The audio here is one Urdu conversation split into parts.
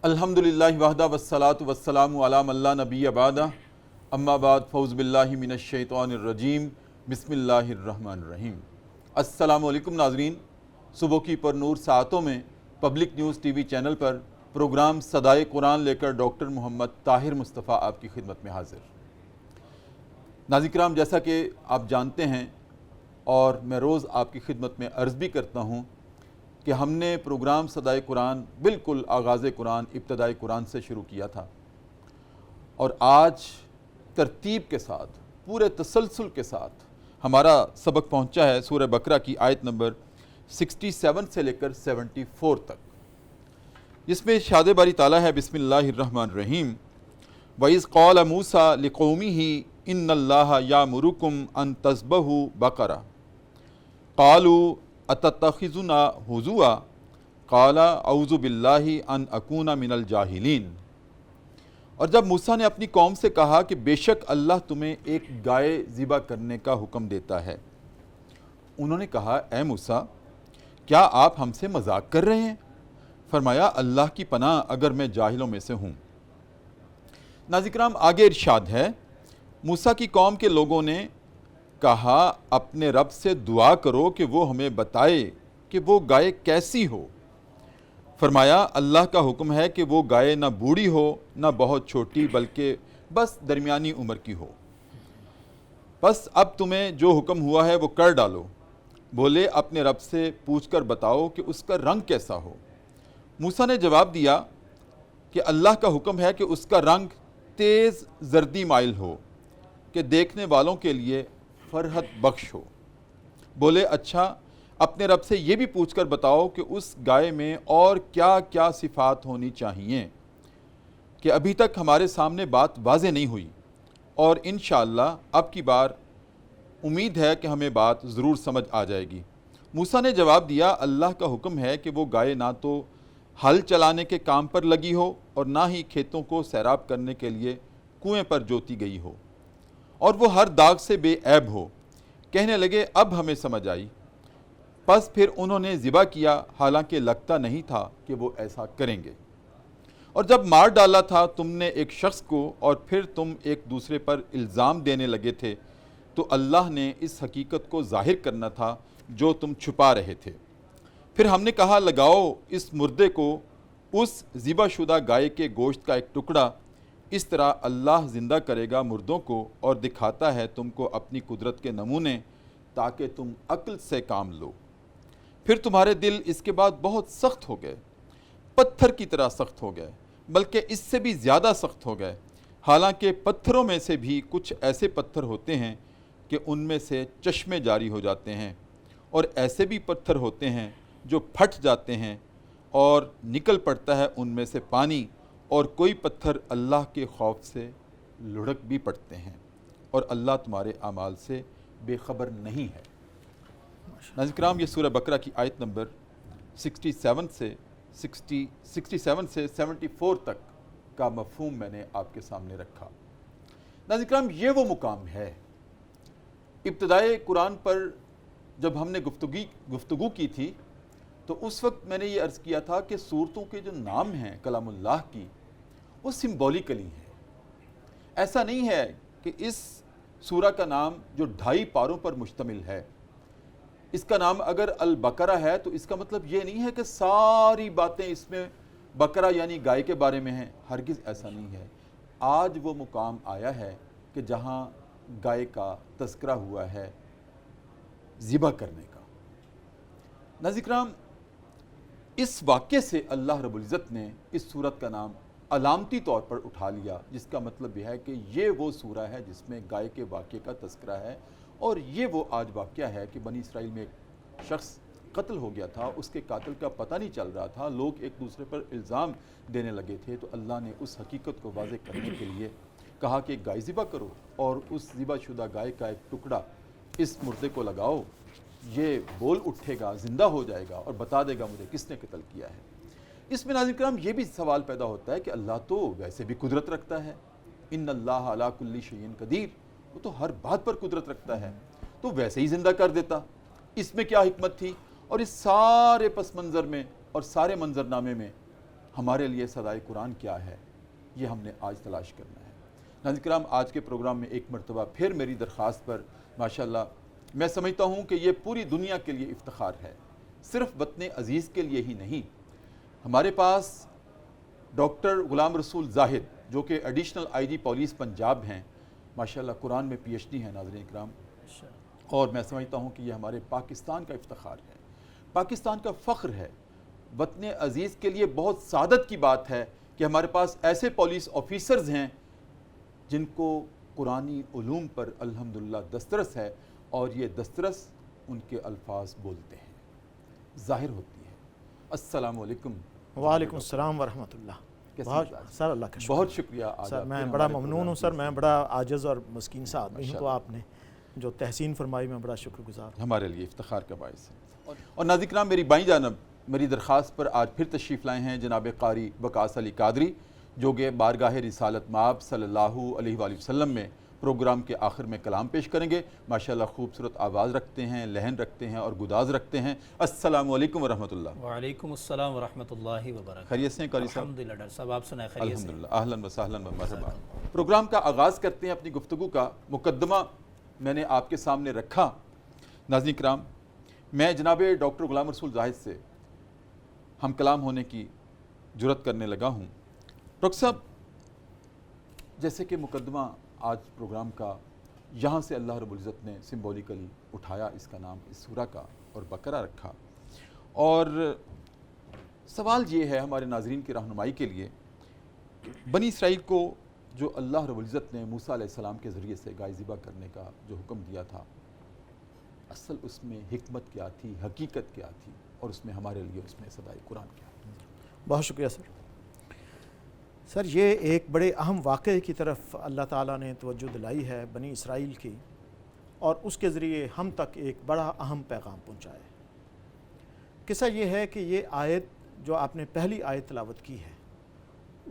الحمدللہ وحدہ والصلاۃ والسلام علی من لا نبی بعدہ اما بعد فاعوذ باللہ من الشیطان الرجیم بسم اللہ الرحمن الرحیم۔ السلام علیکم ناظرین، صبح کی پر نور ساعتوں میں پبلک نیوز ٹی وی چینل پر پروگرام صدائے قرآن لے کر ڈاکٹر محمد طاہر مصطفیٰ آپ کی خدمت میں حاضر۔ ناظرین کرام، جیسا کہ آپ جانتے ہیں اور میں روز آپ کی خدمت میں عرض بھی کرتا ہوں کہ ہم نے پروگرام صدائے قرآن بالکل آغاز قرآن ابتدائے قرآن سے شروع کیا تھا، اور آج ترتیب کے ساتھ پورے تسلسل کے ساتھ ہمارا سبق پہنچا ہے سورہ بقرہ کی آیت نمبر 67 سے لے کر 74 تک، جس میں ارشاد باری تعالیٰ ہے بسم اللہ الرحمن الرحیم۔ وَإِذْ قَالَ مُوسَىٰ لِقَوْمِهِ إِنَّ اللَّهَ يَأْمُرُكُمْ أَن تَذْبَحُوا بَقَرَةً قَالُوا أَتَتَّخِذُنَا هُزُوًا قَالَ أَعُوذُ بِاللَّهِ أَنْ أَكُونَ مِنَ الْجَاهِلِينَ۔ اور جب موسیٰ نے اپنی قوم سے کہا کہ بے شک اللہ تمہیں ایک گائے ذبح کرنے کا حکم دیتا ہے، انہوں نے کہا اے موسیٰ، کیا آپ ہم سے مذاق کر رہے ہیں؟ فرمایا اللہ کی پناہ اگر میں جاہلوں میں سے ہوں۔ ناظرین کرام، آگے ارشاد ہے موسیٰ کی قوم کے لوگوں نے کہا اپنے رب سے دعا کرو کہ وہ ہمیں بتائے کہ وہ گائے کیسی ہو۔ فرمایا اللہ کا حکم ہے کہ وہ گائے نہ بوڑھی ہو نہ بہت چھوٹی، بلکہ بس درمیانی عمر کی ہو۔ بس اب تمہیں جو حکم ہوا ہے وہ کر ڈالو۔ بولے اپنے رب سے پوچھ کر بتاؤ کہ اس کا رنگ کیسا ہو۔ موسیٰ نے جواب دیا کہ اللہ کا حکم ہے کہ اس کا رنگ تیز زردی مائل ہو کہ دیکھنے والوں کے لیے فرحت بخش ہو۔ بولے اچھا، اپنے رب سے یہ بھی پوچھ کر بتاؤ کہ اس گائے میں اور کیا کیا صفات ہونی چاہیے کہ ابھی تک ہمارے سامنے بات واضح نہیں ہوئی، اور انشاءاللہ اب کی بار امید ہے کہ ہمیں بات ضرور سمجھ آ جائے گی۔ موسیٰ نے جواب دیا اللہ کا حکم ہے کہ وہ گائے نہ تو ہل چلانے کے کام پر لگی ہو اور نہ ہی کھیتوں کو سیراب کرنے کے لیے کنویں پر جوتی گئی ہو، اور وہ ہر داغ سے بے عیب ہو۔ کہنے لگے اب ہمیں سمجھ آئی۔ پس پھر انہوں نے ذبح کیا، حالانکہ لگتا نہیں تھا کہ وہ ایسا کریں گے۔ اور جب مار ڈالا تھا تم نے ایک شخص کو اور پھر تم ایک دوسرے پر الزام دینے لگے تھے، تو اللہ نے اس حقیقت کو ظاہر کرنا تھا جو تم چھپا رہے تھے۔ پھر ہم نے کہا لگاؤ اس مردے کو اس ذبح شدہ گائے کے گوشت کا ایک ٹکڑا، اس طرح اللہ زندہ کرے گا مردوں کو اور دکھاتا ہے تم کو اپنی قدرت کے نمونے، تاکہ تم عقل سے کام لو۔ پھر تمہارے دل اس کے بعد بہت سخت ہو گئے، پتھر کی طرح سخت ہو گئے، بلکہ اس سے بھی زیادہ سخت ہو گئے، حالانکہ پتھروں میں سے بھی کچھ ایسے پتھر ہوتے ہیں کہ ان میں سے چشمے جاری ہو جاتے ہیں، اور ایسے بھی پتھر ہوتے ہیں جو پھٹ جاتے ہیں اور نکل پڑتا ہے ان میں سے پانی، اور کوئی پتھر اللہ کے خوف سے لڑک بھی پڑتے ہیں، اور اللہ تمہارے اعمال سے بے خبر نہیں ہے۔ ناظرین کرام، یہ سورہ بقرہ کی آیت نمبر 67 سے 74 تک کا مفہوم میں نے آپ کے سامنے رکھا۔ ناظرین کرام، یہ وہ مقام ہے۔ ابتدائے قرآن پر جب ہم نے گفتگو کی تھی تو اس وقت میں نے یہ عرض کیا تھا کہ سورتوں کے جو نام ہیں کلام اللہ کی، وہ سمبولیکلی ہیں۔ ایسا نہیں ہے کہ اس سورہ کا نام جو 2.5 پاروں پر مشتمل ہے، اس کا نام اگر البقرہ ہے تو اس کا مطلب یہ نہیں ہے کہ ساری باتیں اس میں بقرہ یعنی گائے کے بارے میں ہیں، ہرگز ایسا نہیں ہے۔ آج وہ مقام آیا ہے کہ جہاں گائے کا تذکرہ ہوا ہے ذبح کرنے کا۔ ناظرین کرام، اس واقعے سے اللہ رب العزت نے اس سورت کا نام علامتی طور پر اٹھا لیا، جس کا مطلب یہ ہے کہ یہ وہ سورہ ہے جس میں گائے کے واقعے کا تذکرہ ہے، اور یہ وہ آج واقعہ ہے کہ بنی اسرائیل میں ایک شخص قتل ہو گیا تھا، اس کے قاتل کا پتہ نہیں چل رہا تھا، لوگ ایک دوسرے پر الزام دینے لگے تھے، تو اللہ نے اس حقیقت کو واضح کرنے کے لیے کہا کہ گائے ذبح کرو، اور اس ذبح شدہ گائے کا ایک ٹکڑا اس مردے کو لگاؤ، یہ بول اٹھے گا، زندہ ہو جائے گا اور بتا دے گا مجھے کس نے قتل کیا ہے۔ اس میں ناظرین کرام یہ بھی سوال پیدا ہوتا ہے کہ اللہ تو ویسے بھی قدرت رکھتا ہے، ان اللہ علی کل شیء قدیر، وہ تو ہر بات پر قدرت رکھتا ہے، تو ویسے ہی زندہ کر دیتا، اس میں کیا حکمت تھی؟ اور اس سارے پس منظر میں اور سارے منظرنامے میں ہمارے لیے صدائے قرآن کیا ہے، یہ ہم نے آج تلاش کرنا ہے۔ ناظرین کرام، آج کے پروگرام میں ایک مرتبہ پھر میری درخواست پر ماشاءاللہ میں سمجھتا ہوں کہ یہ پوری دنیا کے لیے افتخار ہے، صرف وطن عزیز کے لیے ہی نہیں۔ ہمارے پاس ڈاکٹر غلام رسول زاہد جو کہ additional I G police Punjab ہیں، ماشاءاللہ قرآن میں پی ایچ ڈی ہیں ناظرین کرام، اور میں سمجھتا ہوں کہ یہ ہمارے پاکستان کا افتخار ہے، پاکستان کا فخر ہے۔ وطن عزیز کے لیے بہت سعادت کی بات ہے کہ ہمارے پاس ایسے پولیس آفیسرز ہیں جن کو قرآنی علوم پر الحمدللہ دسترس ہے، اور یہ دسترس ان کے الفاظ بولتے ہیں، ظاہر ہوتی ہے۔ السلام علیکم۔ وعلیکم السلام ورحمۃ اللہ۔ سر اللہ کا شکر، بہت شکریہ۔ سر میں بڑا ممنون ہوں سر، میں بڑا عاجز اور مسکین سا آدمی ہوں، تو آپ نے جو تحسین فرمائی میں بڑا شکر گزار ہوں، ہمارے لیے افتخار کا باعث ہے۔ اور ناظرین کرام، میری بائیں جانب میری درخواست پر آج پھر تشریف لائے ہیں جناب قاری وقاص علی قادری، جو کہ بارگاہ رسالت مآب صلی اللہ علیہ وآلہ وسلم میں پروگرام کے آخر میں کلام پیش کریں گے۔ ماشاءاللہ خوبصورت آواز رکھتے ہیں، لہن رکھتے ہیں اور گداز رکھتے ہیں۔ السلام علیکم ورحمۃ اللہ۔ وعلیکم السلام ورحمۃ اللہ وبرکاتہ۔ خیریت سے ہیں قاری صاحب؟ الحمدللہ ڈاکٹر صاحب، آپ سنائیں خیریت سے؟ الحمدللہ، اہلاً و سہلاً و مرحبا۔ پروگرام کا آغاز کرتے ہیں اپنی گفتگو کا۔ مقدمہ میں نے آپ کے سامنے رکھا۔ ناظرین کرام، میں جناب ڈاکٹر غلام رسول زاہد سے ہم کلام ہونے کی جرت کرنے لگا ہوں۔ ڈاکٹر صاحب، جیسے کہ مقدمہ آج پروگرام کا یہاں سے اللہ رب العزت نے سمبولیکلی اٹھایا اس کا نام اس سورہ کا اور بقرہ رکھا، اور سوال یہ ہے ہمارے ناظرین کی رہنمائی کے لیے، بنی اسرائیل کو جو اللہ رب العزت نے موسیٰ علیہ السلام کے ذریعے سے گائے ذبح کرنے کا جو حکم دیا تھا، اصل اس میں حکمت کیا تھی، حقیقت کیا تھی، اور اس میں ہمارے لیے اس میں صدائے قرآن کیا ہے؟ بہت شکریہ سر۔ سر، یہ ایک بڑے اہم واقعے کی طرف اللہ تعالیٰ نے توجہ دلائی ہے بنی اسرائیل کی، اور اس کے ذریعے ہم تک ایک بڑا اہم پیغام پہنچایا ہے۔ قصہ یہ ہے کہ یہ آیت جو آپ نے پہلی آیت تلاوت کی ہے،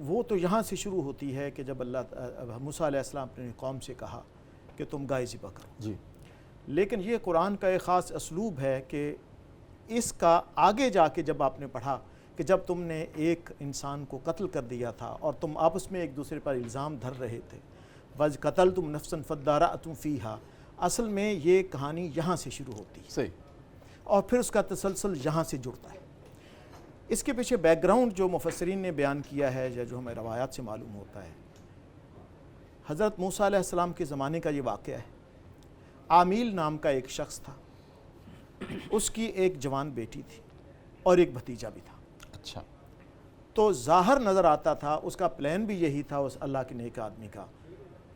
وہ تو یہاں سے شروع ہوتی ہے کہ جب موسیٰ علیہ السلام نے قوم سے کہا کہ تم گائے ذبح کرو، جی، لیکن یہ قرآن کا ایک خاص اسلوب ہے کہ اس کا آگے جا کے جب آپ نے پڑھا کہ جب تم نے ایک انسان کو قتل کر دیا تھا اور تم آپس میں ایک دوسرے پر الزام دھر رہے تھے، وَإِذْ قَتَلْتُمْ نَفْسًا فَادَّارَأْتُمْ فِيهَا، اصل میں یہ کہانی یہاں سے شروع ہوتی ہے، صحیح، اور پھر اس کا تسلسل یہاں سے جڑتا ہے۔ اس کے پیچھے بیک گراؤنڈ جو مفسرین نے بیان کیا ہے یا جو ہمیں روایات سے معلوم ہوتا ہے، حضرت موسیٰ علیہ السلام کے زمانے کا یہ واقعہ ہے۔ عامیل نام کا ایک شخص تھا، اس کی ایک جوان بیٹی تھی اور ایک بھتیجا بھی تھا۔ اچھا، تو ظاہر نظر آتا تھا، اس کا پلان بھی یہی تھا اس اللہ کے نیک آدمی کا،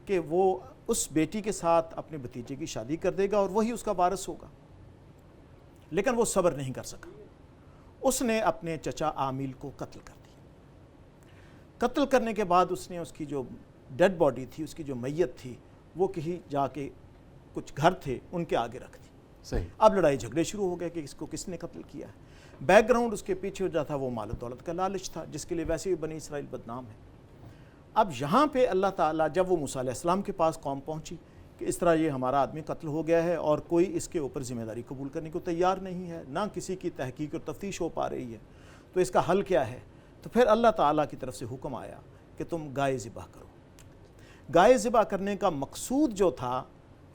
کہ وہ اس بیٹی کے ساتھ اپنے بھتیجے کی شادی کر دے گا اور وہی اس کا وارث ہوگا، لیکن وہ صبر نہیں کر سکا۔ اس نے اپنے چچا عامیل کو قتل کر دیا۔ قتل کرنے کے بعد اس نے اس کی جو ڈیڈ باڈی تھی، اس کی جو میت تھی، وہ کہیں جا کے کچھ گھر تھے ان کے آگے رکھ دی۔ صحیح۔ اب لڑائی جھگڑے شروع ہو گئے کہ اس کو کس نے قتل کیا ہے۔ بیک گراؤنڈ اس کے پیچھے ہو جاتا وہ مال و دولت کا لالچ تھا، جس کے لیے ویسے ہی بنی اسرائیل بدنام ہے۔ اب یہاں پہ اللہ تعالیٰ جب وہ موسیٰ علیہ السلام کے پاس قوم پہنچی کہ اس طرح یہ ہمارا آدمی قتل ہو گیا ہے اور کوئی اس کے اوپر ذمہ داری قبول کرنے کو تیار نہیں ہے، نہ کسی کی تحقیق اور تفتیش ہو پا رہی ہے، تو اس کا حل کیا ہے؟ تو پھر اللہ تعالیٰ کی طرف سے حکم آیا کہ تم گائے ذبح کرو۔ گائے ذبح کرنے کا مقصود جو تھا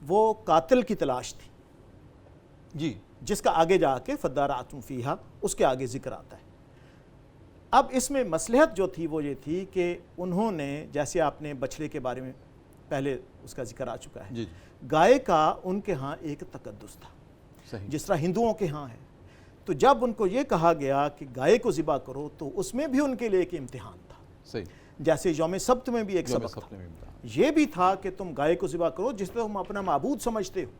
وہ قاتل کی تلاش تھی، جی، جس کا آگے جا کے فَادَّارَأْتُمْ فِيهَا اس کے آگے ذکر آتا ہے۔ اب اس میں مصلحت جو تھی وہ یہ تھی کہ انہوں نے، جیسے آپ نے بچڑے کے بارے میں پہلے اس کا ذکر آ چکا ہے، جی، گائے کا ان کے ہاں ایک تقدس تھا، صحیح، جس طرح ہندوؤں کے ہاں ہے۔ تو جب ان کو یہ کہا گیا کہ گائے کو ذبح کرو تو اس میں بھی ان کے لیے ایک امتحان تھا، صحیح، جیسے یوم سبت میں بھی ایک سبق تھا، یہ بھی تھا کہ تم گائے کو ذبح کرو جس طرح تم اپنا معبود سمجھتے ہو،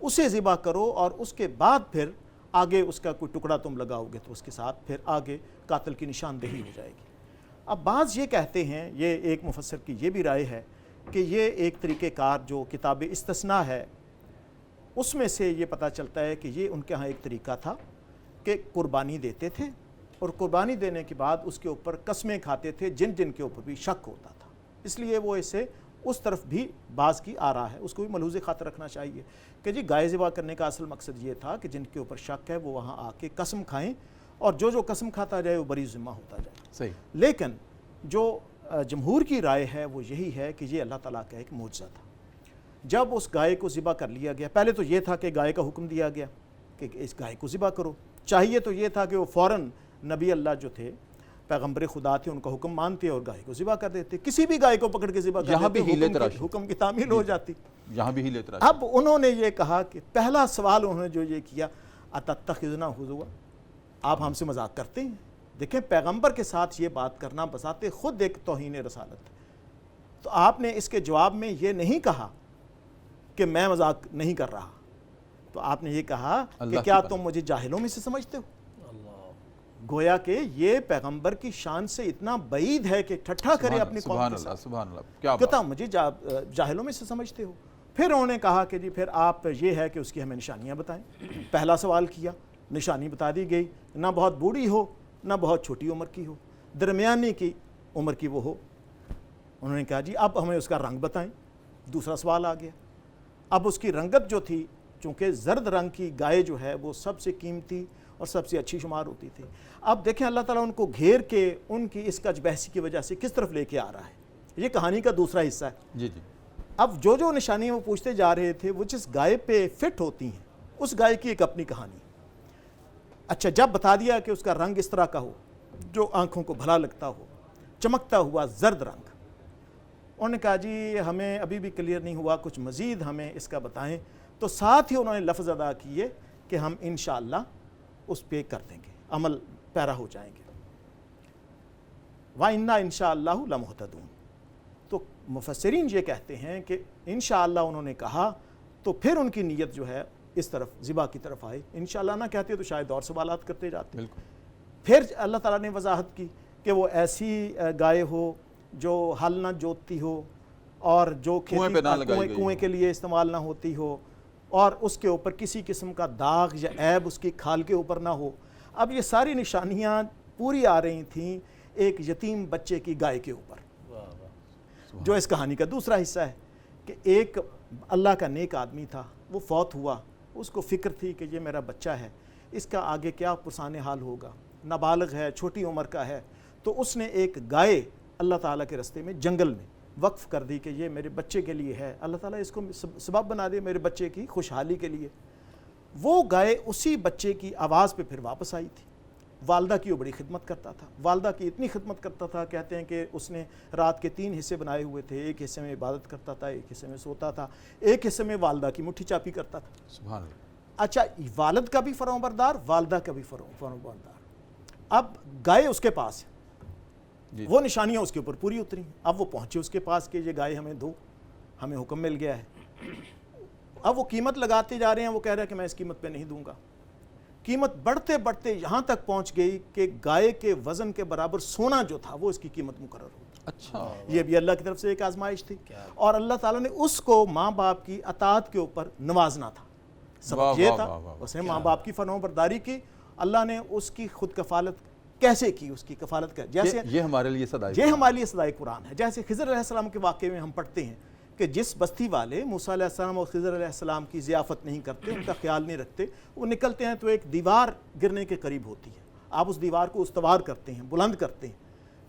اسے ذبح کرو، اور اس کے بعد پھر آگے اس کا کوئی ٹکڑا تم لگاؤ گے تو اس کے ساتھ پھر آگے قاتل کی نشاندہی ہو جائے گی۔ اب بعض یہ کہتے ہیں، یہ ایک مفسر کی یہ بھی رائے ہے کہ یہ ایک طریقہ کار جو کتاب استثناء ہے اس میں سے یہ پتہ چلتا ہے کہ یہ ان کے ہاں ایک طریقہ تھا کہ قربانی دیتے تھے، اور قربانی دینے کے بعد اس کے اوپر قسمیں کھاتے تھے جن جن کے اوپر بھی شک ہوتا تھا، اس لیے وہ اسے اس طرف بھی بعض کی آ رہا ہے، اس کو بھی ملحوظ خاطر رکھنا چاہیے کہ جی گائے ذبح کرنے کا اصل مقصد یہ تھا کہ جن کے اوپر شک ہے وہ وہاں آ کے قسم کھائیں اور جو قسم کھاتا جائے وہ بری ذمہ ہوتا جائے. صحیح. لیکن جو جمہور کی رائے ہے وہ یہی ہے کہ یہ اللہ تعالیٰ کا ایک معجزہ تھا. جب اس گائے کو ذبح کر لیا گیا، پہلے تو یہ تھا کہ گائے کا حکم دیا گیا کہ اس گائے کو ذبح کرو. چاہیے تو یہ تھا کہ وہ فوراً نبی اللہ جو تھے، پیغمبر خدا تھے، ان کا حکم مانتے اور گائے کو ذبح کر دیتے. کسی بھی گائے کو پکڑ کے ذبح کر دیتے، حکم کی تعمیل ہو جاتی. یہاں بھی ہیلے تراشی. اب انہوں نے یہ کہا کہ پہلا سوال انہوں نے جو یہ کیا، اتتخذنا ہزوا، آپ ہم سے مذاق کرتے ہیں. دیکھیں پیغمبر کے ساتھ یہ بات کرنا بذات خود ایک توہین رسالت. تو آپ نے اس کے جواب میں یہ نہیں کہا کہ میں مذاق نہیں کر رہا، تو آپ نے یہ کہا کہ کیا تم مجھے جاہلوں میں سے سمجھتے ہو؟ گویا کہ یہ پیغمبر کی شان سے اتنا بعید ہے کہ ٹھٹھا کرے اپنی قوم کے ساتھ. سبحان اللہ. کیا کہتا مجھے جاہلوں میں سے سمجھتے ہو. پھر انہوں نے کہا کہ جی پھر آپ یہ ہے کہ اس کی ہمیں نشانیاں بتائیں. پہلا سوال کیا، نشانی بتا دی گئی، نہ بہت بوڑھی ہو نہ بہت چھوٹی عمر کی ہو، درمیانی کی عمر کی وہ ہو. انہوں نے کہا جی اب ہمیں اس کا رنگ بتائیں. دوسرا سوال آ گیا. اب اس کی رنگت جو تھی، چونکہ زرد رنگ کی گائے جو ہے وہ سب سے قیمتی اور سب سے اچھی شمار ہوتی تھی. اب دیکھیں اللہ تعالیٰ ان کو گھیر کے ان کی اس کج بحثی کی وجہ سے کس طرف لے کے آ رہا ہے. یہ کہانی کا دوسرا حصہ ہے. جی جی. اب جو نشانیاں وہ پوچھتے جا رہے تھے وہ جس گائے پہ فٹ ہوتی ہیں، اس گائے کی ایک اپنی کہانی. اچھا جب بتا دیا کہ اس کا رنگ اس طرح کا ہو جو آنکھوں کو بھلا لگتا ہو، چمکتا ہوا زرد رنگ، انہوں نے کہا جی ہمیں ابھی بھی کلیئر نہیں ہوا، کچھ مزید ہمیں اس کا بتائیں. تو ساتھ ہی انہوں نے لفظ ادا کیے کہ ہم انشاءاللہ اس پہ کر دیں گے، عمل پیرا ہو جائیں گے. وَإِنَّا إِنشَاءَ اللَّهُ لَمُهْتَدُونَ. تو مفسرین یہ کہتے ہیں کہ انشاءاللہ انہوں نے کہا تو پھر ان کی نیت جو ہے اس طرف ذبح کی طرف آئے. انشاءاللہ نہ کہتے تو شاید اور سوالات کرتے جاتے. بالکل. پھر اللہ تعالیٰ نے وضاحت کی کہ وہ ایسی گائے ہو جو ہل نہ جوتتی ہو اور جو کنویں کے لیے استعمال نہ ہوتی ہو، اور اس کے اوپر کسی قسم کا داغ یا عیب اس کی کھال کے اوپر نہ ہو. اب یہ ساری نشانیاں پوری آ رہی تھیں ایک یتیم بچے کی گائے کے اوپر، جو اس کہانی کا دوسرا حصہ ہے. کہ ایک اللہ کا نیک آدمی تھا، وہ فوت ہوا، اس کو فکر تھی کہ یہ میرا بچہ ہے، اس کا آگے کیا پرسان حال ہوگا، نابالغ ہے، چھوٹی عمر کا ہے. تو اس نے ایک گائے اللہ تعالیٰ کے رستے میں جنگل میں وقف کر دی کہ یہ میرے بچے کے لیے ہے، اللہ تعالیٰ اس کو سبب بنا دے میرے بچے کی خوشحالی کے لیے. وہ گائے اسی بچے کی آواز پہ پھر واپس آئی تھی. والدہ کی وہ بڑی خدمت کرتا تھا، والدہ کی اتنی خدمت کرتا تھا، کہتے ہیں کہ اس نے رات کے 3 حصے بنائے ہوئے تھے. ایک حصے میں عبادت کرتا تھا، ایک حصے میں سوتا تھا، ایک حصے میں والدہ کی مٹھی چاپی کرتا تھا. سبحان اللہ. اچھا والد کا بھی فرمانبردار، والدہ کا بھی فرمانبردار. اب گائے اس کے پاس ہے، وہ نشانیاں اس کے اوپر پوری اتری. اب وہ پہنچے اس کے پاس کہ یہ گائے ہمیں دو، ہمیں حکم مل گیا ہے. اب وہ قیمت لگاتے جا رہے ہیں. وہ کہہ رہا ہے کہ میں اس قیمت پہ نہیں دوں گا. قیمت بڑھتے بڑھتے یہاں تک پہنچ گئی کہ گائے کے وزن کے برابر سونا جو تھا وہ اس کی قیمت مقرر ہو. اچھا. یہ بھی اللہ کی طرف سے ایک آزمائش تھی، اور اللہ تعالیٰ نے اس کو ماں باپ کی اطاعت کے اوپر نوازنا تھا. سبب یہ تھا اس نے ماں باپ کی فرمانبرداری کی. اللہ نے اس کی خود کفالت کیسے کی، اس کی کفالت کر، جیسے یہ ہمارے لیے صدائے قرآن ہے. جیسے خضر علیہ السلام کے واقعے میں ہم پڑھتے ہیں کہ جس بستی والے موسیٰ علیہ السلام اور خضر علیہ السلام کی ضیافت نہیں کرتے، ان کا خیال نہیں رکھتے، وہ نکلتے ہیں تو ایک دیوار گرنے کے قریب ہوتی ہے. آپ اس دیوار کو استوار کرتے ہیں، بلند کرتے ہیں،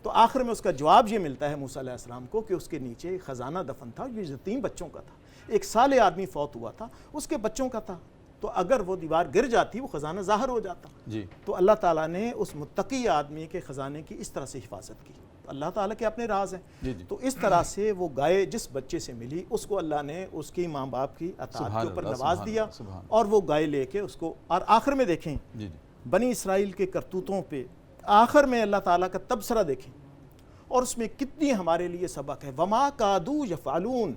تو آخر میں اس کا جواب یہ ملتا ہے موسیٰ علیہ السلام کو کہ اس کے نیچے ایک خزانہ دفن تھا. یہ یتیم بچوں کا تھا. ایک صالح آدمی فوت ہوا تھا، اس کے بچوں کا تھا. تو اگر وہ دیوار گر جاتی وہ خزانہ ظاہر ہو جاتا. تو اللہ تعالیٰ نے اس متقی آدمی کے خزانے کی اس طرح سے حفاظت کی. اللہ تعالیٰ کے اپنے راز ہیں. تو اس طرح سے وہ گائے جس بچے سے ملی اس کو اللہ نے اس کی ماں باپ کی اطاعت کے اوپر نواز دیا، اور وہ گائے لے کے اس کو. اور آخر میں دیکھیں بنی اسرائیل کے کرتوتوں پہ آخر میں اللہ تعالیٰ کا تبصرہ دیکھیں، اور اس میں کتنی ہمارے لیے سبق ہے. وما کادو یفعلون،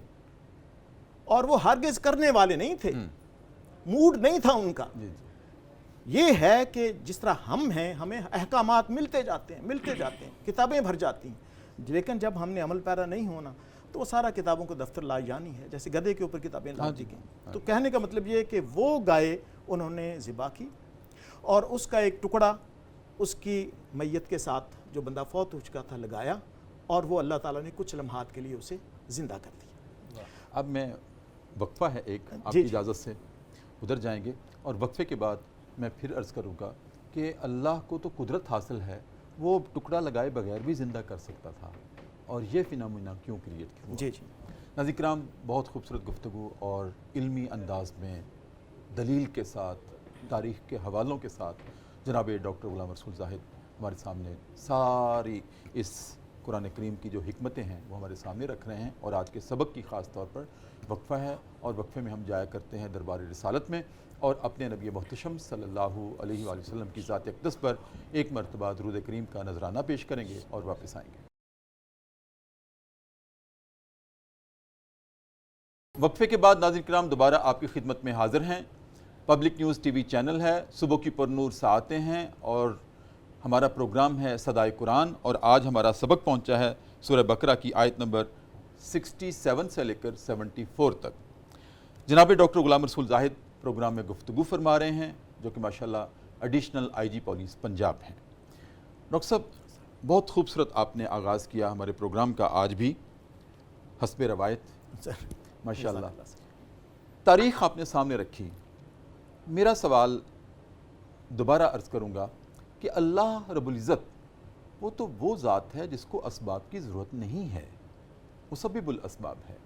اور وہ ہرگز کرنے والے نہیں تھے، موڈ نہیں تھا ان کا. یہ ہے کہ جس طرح ہم ہیں ہمیں احکامات ملتے جاتے ہیں، کتابیں بھر جاتی ہیں، لیکن جب ہم نے عمل پیرا نہیں ہونا تو وہ سارا کتابوں کو دفتر لا جانی ہے، جیسے گدھے کے اوپر کتابیں لا دی گئیں. تو کہنے کا مطلب یہ ہے کہ وہ گائے انہوں نے ذبح کی، اور اس کا ایک ٹکڑا اس کی میت کے ساتھ جو بندہ فوت ہو چکا تھا لگایا، اور وہ اللہ تعالیٰ نے کچھ لمحات کے لیے اسے زندہ کر دیا. اب میں وقفہ ہے ایک، آپ کی اجازت سے ادھر جائیں گے، اور وقفے کے بعد میں پھر عرض کروں گا کہ اللہ کو تو قدرت حاصل ہے، وہ ٹکڑا لگائے بغیر بھی زندہ کر سکتا تھا، اور یہ فینومینا کیوں کریٹ کیا؟ جی جی ناظرین کرام، بہت خوبصورت گفتگو اور علمی انداز میں دلیل کے ساتھ، تاریخ کے حوالوں کے ساتھ جناب ڈاکٹر غلام رسول زاہد ہمارے سامنے ساری اس قرآن کریم کی جو حکمتیں ہیں وہ ہمارے سامنے رکھ رہے ہیں، اور آج کے سبق کی خاص طور پر وقفہ ہے، اور وقفے میں ہم جایا کرتے ہیں دربار رسالت میں، اور اپنے نبی محتشم صلی اللہ علیہ وآلہ وسلم کی ذات اقدس پر ایک مرتبہ درود کریم کا نذرانہ پیش کریں گے اور واپس آئیں گے۔ وقفے کے بعد ناظرین کرام دوبارہ آپ کی خدمت میں حاضر ہیں۔ پبلک نیوز ٹی وی چینل ہے، صبح کی پرنور ساعتیں ہیں، اور ہمارا پروگرام ہے صدائے قرآن، اور آج ہمارا سبق پہنچا ہے سورہ بقرہ کی آیت نمبر 67 سے لے کر 74 تک۔ جناب ڈاکٹر غلام رسول زاہد پروگرام میں گفتگو فرما رہے ہیں، جو کہ ماشاءاللہ additional I G police Punjab ہیں۔ ڈاکٹر صاحب، بہت خوبصورت آپ نے آغاز کیا ہمارے پروگرام کا آج بھی، حسب روایت ماشاءاللہ تاریخ آپ نے سامنے رکھی۔ میرا سوال دوبارہ عرض کروں گا کہ اللہ رب العزت وہ تو وہ ذات ہے جس کو اسباب کی ضرورت نہیں ہے، مسبب الاسباب ہے،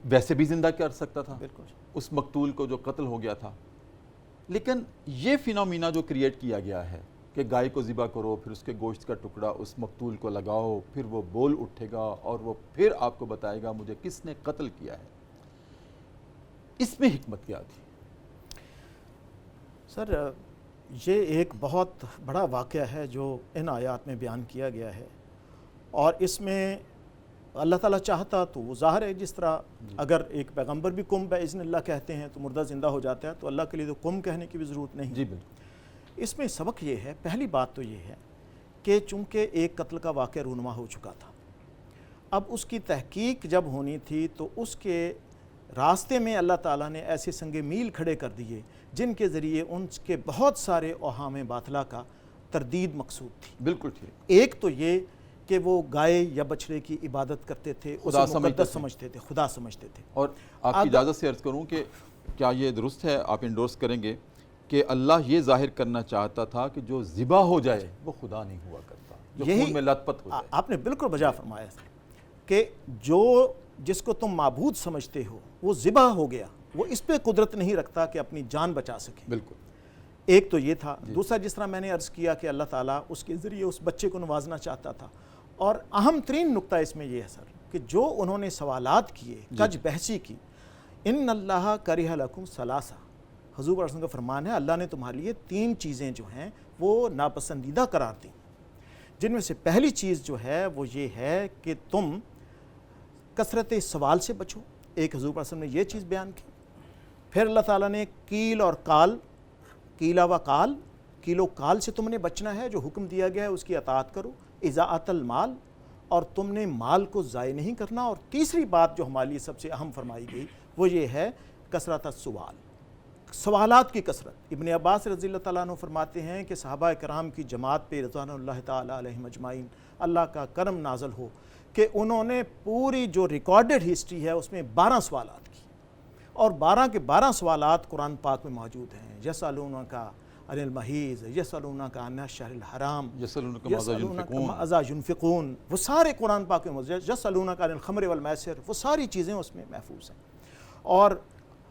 ویسے بھی زندہ کر سکتا تھا بالکل اس مقتول کو جو قتل ہو گیا تھا، لیکن یہ فینومینا جو کریٹ کیا گیا ہے کہ گائے کو ذبح کرو، پھر اس کے گوشت کا ٹکڑا اس مقتول کو لگاؤ، پھر وہ بول اٹھے گا اور وہ پھر آپ کو بتائے گا مجھے کس نے قتل کیا ہے، اس میں حکمت کیا تھی؟ سر، یہ ایک بہت بڑا واقعہ ہے جو ان آیات میں بیان کیا گیا ہے، اور اس میں اللہ تعالیٰ چاہتا تو وہ ظاہر ہے، جس طرح اگر ایک پیغمبر بھی کم باذن اللہ کہتے ہیں تو مردہ زندہ ہو جاتا ہے، تو اللہ کے لیے تو کم کہنے کی بھی ضرورت نہیں۔ جی بالکل۔ اس میں سبق یہ ہے، پہلی بات تو یہ ہے کہ چونکہ ایک قتل کا واقعہ رونما ہو چکا تھا، اب اس کی تحقیق جب ہونی تھی تو اس کے راستے میں اللہ تعالیٰ نے ایسے سنگ میل کھڑے کر دیے جن کے ذریعے ان کے بہت سارے اوہام باطلہ کا تردید مقصود تھی۔ بالکل ٹھیک۔ ایک تو یہ کہ وہ گائے یا بچڑے کی عبادت کرتے تھے، خدا اسے مقدس سمجھتے تھے، خدا سمجھتے تھے۔ اور آپ کی اجازت سے عرض کروں کہ کیا یہ درست ہے، آپ انڈورس کریں گے کہ اللہ یہ ظاہر کرنا چاہتا تھا کہ جو ذبح ہو جائے وہ خدا نہیں ہوا کرتا، جو خون میں لت پت ہو جائے؟ آپ نے بالکل بجا فرمایا کہ جس کو تم معبود سمجھتے ہو وہ ذبح ہو گیا، وہ اس پہ قدرت نہیں رکھتا کہ اپنی جان بچا سکے۔ بالکل۔ ایک تو یہ تھا۔ دوسرا، جس طرح میں نے عرض کیا کہ اللہ تعالیٰ اس کے ذریعے اس بچے کو نوازنا چاہتا تھا، اور اہم ترین نقطہ اس میں یہ ہے سر کہ جو انہوں نے سوالات کیے، کج بحثی کی، ان اللہ کرہ لکم ثلاثہ، حضور صلی اللہ علیہ وسلم کا فرمان ہے اللہ نے تمہارے لیے 3 چیزیں جو ہیں وہ ناپسندیدہ قرار دیں، جن میں سے پہلی چیز جو ہے وہ یہ ہے کہ تم کثرت سوال سے بچو۔ ایک حضور صلی اللہ علیہ وسلم نے یہ چیز بیان کی۔ پھر اللہ تعالیٰ نے کیل اور کال، کیلا و کال، کیل و کال سے تم نے بچنا ہے، جو حکم دیا گیا ہے اس کی اطاعت کرو، اضاعت المال، اور تم نے مال کو ضائع نہیں کرنا۔ اور تیسری بات جو ہمارے لیے سب سے اہم فرمائی گئی وہ یہ ہے کثرت السوال، سوالات کی کثرت۔ ابن عباس رضی اللہ تعالیٰ عنہ فرماتے ہیں کہ صحابہ کرام کی جماعت پہ رضوان اللہ تعالیٰ علیہم اجمعین اللہ کا کرم نازل ہو کہ انہوں نے پوری جو ریکارڈڈ ہسٹری ہے اس میں 12 سوالات کی، اور 12 کے 12 سوالات قرآن پاک میں موجود ہیں۔ یسألونک عن المحیض، یسألونک عن الشہر الحرام، یسألونک ماذا ینفقون، وہ سارے قرآن پاک میں موجود ہیں۔ یسألونک عن الخمر والمیسر، وہ ساری چیزیں اس میں محفوظ ہیں۔ اور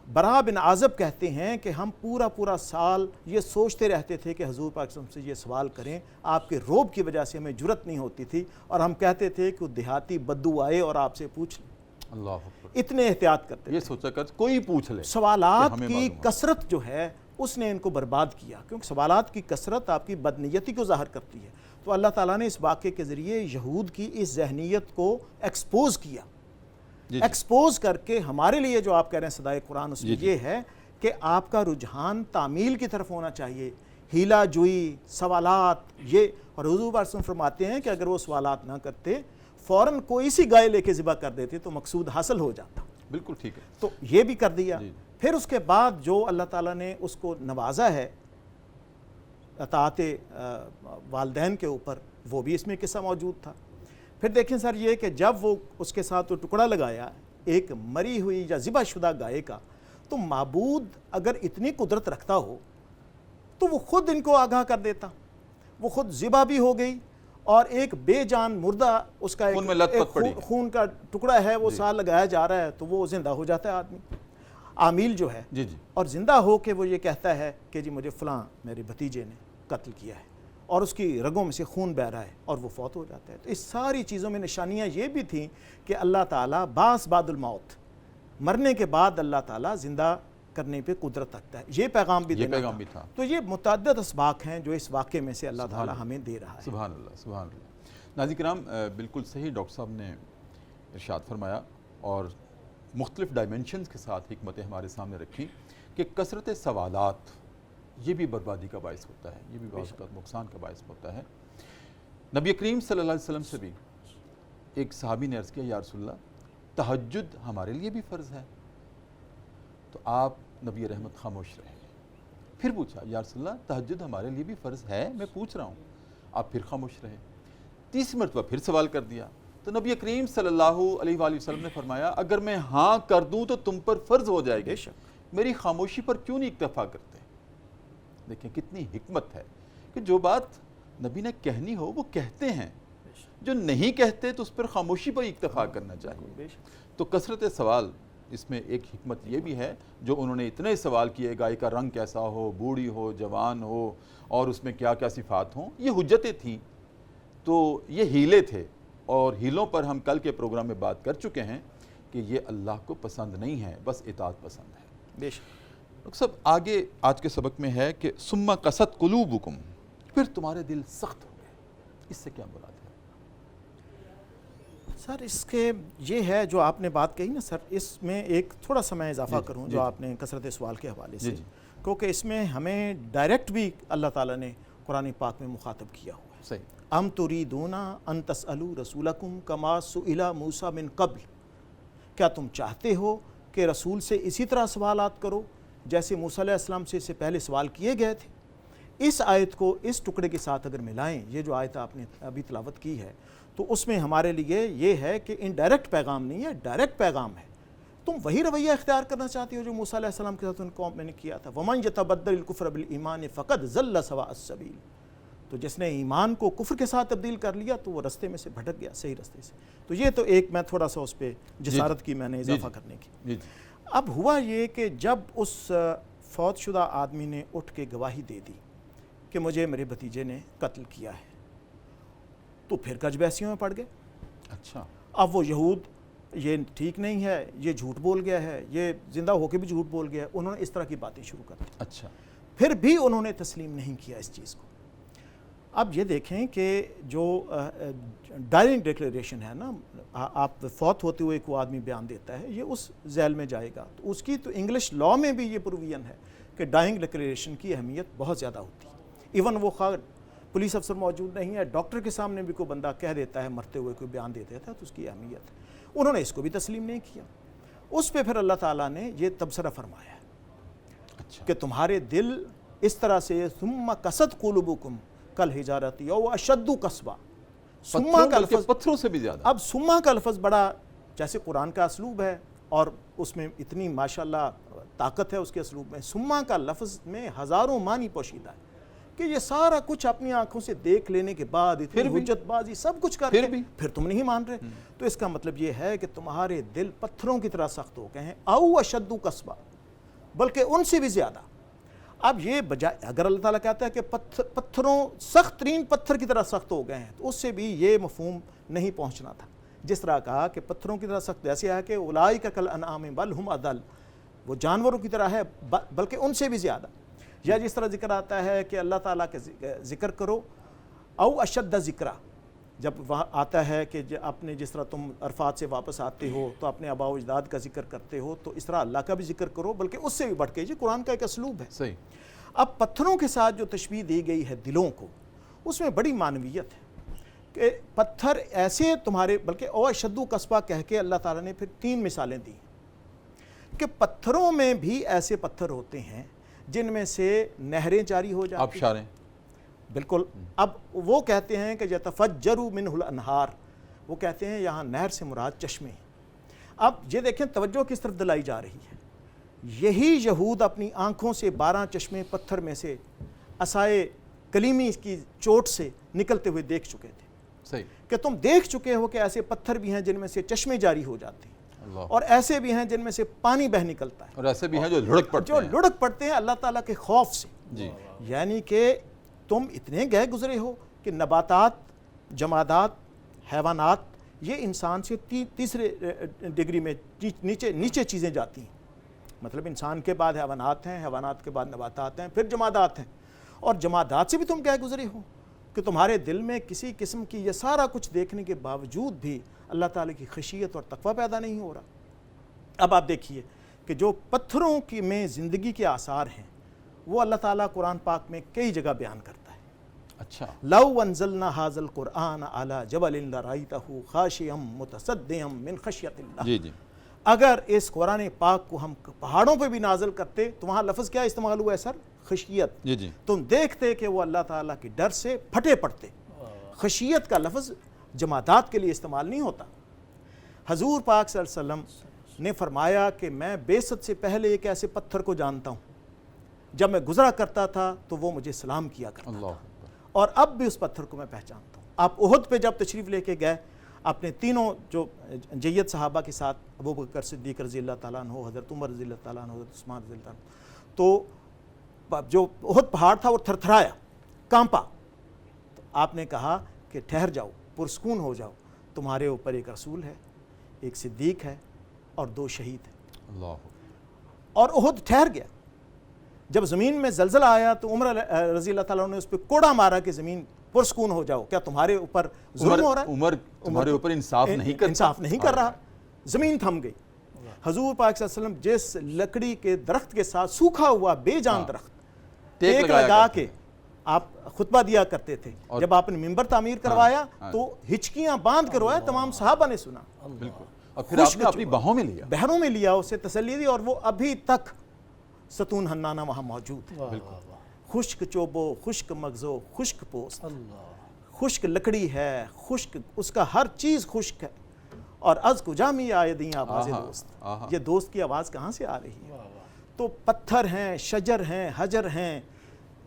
براء بن عازب کہتے ہیں کہ ہم پورا سال یہ سوچتے رہتے تھے کہ حضور پاک صلی اللہ علیہ وسلم سے یہ سوال کریں، آپ کے روب کی وجہ سے ہمیں جرت نہیں ہوتی تھی، اور ہم کہتے تھے کہ وہ دیہاتی بدو آئے اور آپ سے پوچھ لیں۔ اللہ اکبر، اتنے احتیاط کرتے یہ سوچا کر کوئی پوچھ لے۔ سوالات کی کثرت جو ہے اس نے ان کو برباد کیا، کیونکہ سوالات کی کثرت آپ کی بدنیتی کو ظاہر کرتی ہے۔ تو اللہ تعالیٰ نے اس واقعے کے ذریعے یہود کی اس ذہنیت کو ایکسپوز کیا، ایکسپوز کر کے ہمارے لیے جو آپ کہہ رہے ہیں صدائے قرآن، اس میں یہ ہے کہ آپ کا رجحان تعمیل کی طرف ہونا چاہیے، ہیلا جوئی، سوالات، یہ۔ اور حضور صلی اللہ علیہ وسلم فرماتے ہیں کہ اگر وہ سوالات نہ کرتے، فوراً کوئی سی گائے لے کے ذبح کر دیتے تو مقصود حاصل ہو جاتا۔ بالکل ٹھیک ہے۔ تو یہ بھی کر دیا۔ پھر اس کے بعد جو اللہ تعالیٰ نے اس کو نوازا ہے اطاعت والدین کے اوپر، وہ بھی اس میں قصہ موجود تھا۔ پھر دیکھیں سر یہ کہ جب وہ اس کے ساتھ وہ ٹکڑا لگایا ایک مری ہوئی یا ذبح شدہ گائے کا، تو معبود اگر اتنی قدرت رکھتا ہو تو وہ خود ان کو آگاہ کر دیتا، وہ خود ذبح بھی ہو گئی، اور ایک بے جان مردہ اس کا خون میں لت پت پڑی، خون کا ٹکڑا ہے وہ ساتھ لگایا جا رہا ہے، تو وہ زندہ ہو جاتا ہے آدمی عامل جو ہے، اور زندہ ہو کے وہ یہ کہتا ہے کہ جی مجھے فلاں میرے بھتیجے نے قتل کیا ہے، اور اس کی رگوں میں سے خون بہ رہا ہے، اور وہ فوت ہو جاتا ہے۔ تو اس ساری چیزوں میں نشانیاں یہ بھی تھیں کہ اللہ تعالیٰ بعث بعد الموت، مرنے کے بعد اللہ تعالیٰ زندہ کرنے پہ قدرت رکھتا ہے، یہ پیغام بھی دینا تھا۔ تو یہ متعدد اسباق ہیں جو اس واقعے میں سے اللہ تعالیٰ ہمیں دے رہا ہے۔ سبحان اللہ، سبحان اللہ۔ ناظرین کرام، بالکل صحیح ڈاکٹر صاحب نے ارشاد فرمایا، اور مختلف ڈائمنشنز کے ساتھ حکمتیں ہمارے سامنے رکھی کہ کثرت سوالات یہ بھی بربادی کا باعث ہوتا ہے، یہ بھی بعض اوقات نقصان کا باعث ہوتا ہے۔ نبی کریم صلی اللہ علیہ وسلم سے بھی ایک صحابی نے عرض کیا، یا رسول اللہ تہجد ہمارے لیے بھی فرض ہے؟ تو آپ نبی رحمت خاموش رہے، پھر پوچھا، یا رسول اللہ تہجد ہمارے لیے بھی فرض ہے؟ میں پوچھ رہا ہوں۔ آپ پھر خاموش رہے، تیسری مرتبہ پھر سوال کر دیا، تو نبی کریم صلی اللہ علیہ وآلہ وسلم نے فرمایا، اگر میں ہاں کر دوں تو تم پر فرض ہو جائے گی، میری خاموشی پر کیوں نہیں اکتفا کرتے؟ دیکھیں کتنی حکمت ہے کہ جو بات نبی نے کہنی ہو وہ کہتے ہیں، جو نہیں کہتے تو اس پر خاموشی پر اکتفا کرنا چاہیے۔ تو کثرت سوال، اس میں ایک حکمت یہ بھی ہے، جو انہوں نے اتنے سوال کیے، گائے کا رنگ کیسا ہو، بوڑھی ہو، جوان ہو، اور اس میں کیا کیا صفات ہوں، یہ حجتیں تھیں، تو یہ ہیلے تھے، اور ہیلوں پر ہم کل کے پروگرام میں بات کر چکے ہیں کہ یہ اللہ کو پسند نہیں ہے، بس اطاعت پسند ہے۔ بے شک ڈاکٹر صاحب آگے آج کے سبق میں ہے کہ ثم قست قلوبکم، پھر تمہارے دل سخت ہو گئے، اس سے کیا مراد ہے؟ سر اس کے یہ ہے جو آپ نے بات کہی نا سر، اس میں ایک تھوڑا سا میں اضافہ کروں جو آپ نے کثرت سوال کے حوالے سے، کیونکہ اس میں ہمیں ڈائریکٹ بھی اللہ تعالیٰ نے قرآن پاک میں مخاطب کیا ہوا ہے۔ صحیح۔ ام تریدون ان تسألوا رسولکم کما سئل موسیٰ من قبل، کیا تم چاہتے ہو کہ رسول سے اسی طرح سوالات کرو جیسے موسیٰ علیہ السلام سے اس سے پہلے سوال کیے گئے تھے؟ اس آیت کو اس ٹکڑے کے ساتھ اگر ملائیں، یہ جو آیت آپ نے ابھی تلاوت کی ہے، تو اس میں ہمارے لیے یہ ہے کہ انڈائریکٹ پیغام نہیں ہے، ڈائریکٹ پیغام ہے۔ تم وہی رویہ اختیار کرنا چاہتی ہو جو موسیٰ علیہ السلام کے ساتھ ان قوم میں نے کیا تھا، وَمَنْ يَتَبَدَّلِ الْكُفْرَ بِالْإِيمَانِ فَقَدْ ضَلَّ سَوَاءَ السَّبِيلِ، تو جس نے ایمان کو کفر کے ساتھ تبدیل کر لیا تو وہ رستے میں سے بھٹک گیا، صحیح رستے سے۔ تو یہ تو ایک میں تھوڑا سا اس پہ جسارت کی میں نے اضافہ کرنے کی۔ اب ہوا یہ کہ جب اس فوت شدہ آدمی نے اٹھ کے گواہی دے دی کہ مجھے میرے بھتیجے نے قتل کیا ہے، تو پھر کج بحثیوں میں پڑ گئے۔ اچھا، اب وہ یہود یہ ٹھیک نہیں ہے، یہ جھوٹ بول گیا ہے، یہ زندہ ہو کے بھی جھوٹ بول گیا ہے، انہوں نے اس طرح کی باتیں شروع کر دی۔ اچھا، پھر بھی انہوں نے تسلیم نہیں کیا اس چیز کو۔ اب یہ دیکھیں کہ جو ڈائرنگ ڈیکلیریشن ہے نا، آپ فوت ہوتے ہوئے کوئی آدمی بیان دیتا ہے، یہ اس ذیل میں جائے گا، تو اس کی تو انگلش لاء میں بھی یہ پروویژن ہے کہ ڈائنگ ڈیکلیریشن کی اہمیت بہت زیادہ ہوتی ہے۔ ایون وہ خواہ پولیس افسر موجود نہیں ہے، ڈاکٹر کے سامنے بھی کوئی بندہ کہہ دیتا ہے، مرتے ہوئے کوئی بیان دے دیتا ہے، تو اس کی اہمیت ہے۔ انہوں نے اس کو بھی تسلیم نہیں کیا۔ اس پہ پھر اللہ تعالیٰ نے یہ تبصرہ فرمایا ہے کہ تمہارے دل اس طرح سے ثم قست قلوبکم کالحجارۃ او اشد قسوہ، سما کا لفظ پتھروں سے بھی زیادہ۔ اب سما کا لفظ بڑا جیسے قرآن کا اسلوب ہے، اور اس میں اتنی ماشاءاللہ طاقت ہے اس کے اسلوب میں، سما کا لفظ میں ہزاروں معنی پوشیدہ ہے کہ یہ سارا کچھ اپنی آنکھوں سے دیکھ لینے کے بعد اتنی حجت بازی سب کچھ کر کے پھر تم نہیں مان رہے، تو اس کا مطلب یہ ہے کہ تمہارے دل پتھروں کی طرح سخت ہو گئے ہیں، او اشد قسوہ، بلکہ ان سے بھی زیادہ۔ اب یہ بجائے اگر اللہ تعالیٰ کہتا ہے کہ پتھروں سخت ترین پتھر کی طرح سخت ہو گئے ہیں، تو اس سے بھی یہ مفہوم نہیں پہنچنا تھا۔ جس طرح کہا کہ پتھروں کی طرح سخت، ایسے ہے کہ اولئک کالانعام بل ہم اضل، وہ جانوروں کی طرح ہے بلکہ ان سے بھی زیادہ۔ یا جس طرح ذکر آتا ہے کہ اللہ تعالیٰ کے ذکر کرو، او اشد ذکرہ، جب وہاں آتا ہے کہ اپنے جس طرح تم عرفات سے واپس آتے ہو تو اپنے آباء و اجداد کا ذکر کرتے ہو، تو اس طرح اللہ کا بھی ذکر کرو، بلکہ اس سے بھی بڑھ کے، یہ قرآن کا ایک اسلوب ہے۔ صحیح۔ اب پتھروں کے ساتھ جو تشبیہ دی گئی ہے دلوں کو، اس میں بڑی معنویت ہے کہ پتھر ایسے تمہارے، بلکہ او اشد قسوہ کہہ کے اللہ تعالیٰ نے پھر 3 مثالیں دی کہ پتھروں میں بھی ایسے پتھر ہوتے ہیں جن میں سے نہریں جاری ہو جاتی ہیں، آبشاریں۔ بالکل۔ اب وہ کہتے ہیں کہ یتفجر منہ الانہار، وہ کہتے ہیں یہاں نہر سے مراد چشمے ہیں۔ اب یہ دیکھیں توجہ کس طرف دلائی جا رہی ہے، یہی یہود اپنی آنکھوں سے 12 چشمے پتھر میں سے عصائے کلیمی کی چوٹ سے نکلتے ہوئے دیکھ چکے تھے صحیح کہ تم دیکھ چکے ہو کہ ایسے پتھر بھی ہیں جن میں سے چشمے جاری ہو جاتے ہیں اور ایسے بھی ہیں جن میں سے پانی بہ نکلتا ہے اور ایسے بھی ہیں جو لڑک پڑتے ہیں اللہ تعالیٰ کے خوف سے جی یعنی کہ تم اتنے گئے گزرے ہو کہ نباتات، جمادات، حیوانات یہ انسان سے تیسرے ڈگری میں نیچے چیزیں جاتی ہیں، مطلب انسان کے بعد حیوانات ہیں، حیوانات کے بعد نباتات ہیں، پھر جمادات ہیں، اور جمادات سے بھی تم گئے گزرے ہو کہ تمہارے دل میں کسی قسم کی یہ سارا کچھ دیکھنے کے باوجود بھی اللہ تعالیٰ کی خشیت اور تقوی پیدا نہیں ہو رہا۔ اب آپ دیکھیے کہ جو پتھروں کی میں زندگی کے آثار ہیں وہ اللہ تعالیٰ قرآن پاک میں کئی جگہ بیان کرتا ہے۔ اچھا لو انزلنا هذا القرآن على جبل لرأيته خاشعا متصدعا من خشیۃ اللہ، جی جی اگر اس قرآن پاک کو ہم پہاڑوں پہ بھی نازل کرتے تو وہاں لفظ کیا استعمال ہوا ہے سر؟ خشیت۔ جی جی تم دیکھتے کہ وہ اللہ تعالیٰ کی ڈر سے پھٹے پڑتے۔ خشیت کا لفظ جمادات کے لیے استعمال نہیں ہوتا۔ حضور پاک صلی اللہ علیہ وسلم نے فرمایا کہ میں بعثت سے پہلے ایک ایسے پتھر کو جانتا ہوں، جب میں گزرا کرتا تھا تو وہ مجھے سلام کیا کرتا تھا، اور اب بھی اس پتھر کو میں پہچانتا ہوں۔ آپ احد پہ جب تشریف لے کے گئے، اپنے تینوں جو جید صحابہ کے ساتھ، ابوبکر صدیق رضی اللہ تعالیٰ عنہ، حضرت عمر رضی اللہ تعالیٰ عنہ، حضرت عثمان رضی اللہ عنہ، تو جو احد پہاڑ تھا وہ تھرتھرایا، کانپا۔ تو آپ نے کہا کہ ٹھہر جاؤ، پرسکون ہو جاؤ، تمہارے اوپر ایک رسول ہے، ایک صدیق ہے اور 2 شہید ہیں۔ اللہ اور احد ٹھہر گیا۔ جب زمین میں زلزلہ آیا تو عمر رضی اللہ تعالیٰ نے اس پہ کوڑا مارا کہ زمین پرسکون ہو جاؤ، کیا تمہارے اوپر ظلم ہو رہا ہے؟ عمر تمہارے اوپر انصاف نہیں کر رہا۔ زمین تھم گئی۔ حضور پاک صلی اللہ علیہ وسلم جس لکڑی کے درخت کے ساتھ، سوکھا ہوا بے جان درخت، ٹیک لگا کے آپ خطبہ دیا کرتے تھے، جب آپ نے ممبر تعمیر کروایا تو ہچکیاں باندھ کر رویا، تمام صحابہ نے سنا، بالکل، اور پھر آپ نے اپنی بہوں میں لیا اسے تسلی دی، اور وہ ابھی تک ستون حنانہ وہاں موجود ہے۔ خشک چوبو، خشک مغزو، خشک پوست، خشک لکڑی ہے، خشک، اس کا ہر چیز خشک ہے، اور از کجا می آئے دیں آواز دوست، یہ دوست کی آواز کہاں سے آ رہی ہے؟ تو پتھر ہیں، شجر ہیں، حجر ہیں،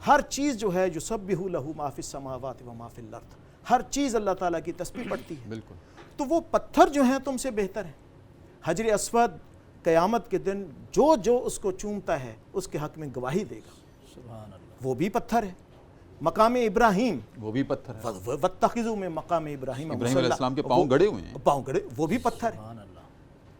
ہر چیز جو ہے جو سبح لہ ما فی السماوات و ما فی الارض، ہر چیز اللہ تعالیٰ کی تسبیح پڑھتی ہے۔ بالکل، تو وہ پتھر جو ہیں تم سے بہتر ہیں۔ حجر اسود قیامت کے دن جو اس کو چومتا ہے اس کے حق میں گواہی دے گا، سبحان اللہ، وہ بھی پتھر ہے۔ مقام ابراہیم، وہ بھی پتھر ہے، واتخذوا من مقام ابراہیم ابراہیم علیہ السلام کے پاؤں گڑے ہوئے ہیں، پاؤں گڑے، وہ بھی پتھر ہے۔ سبحان اللہ۔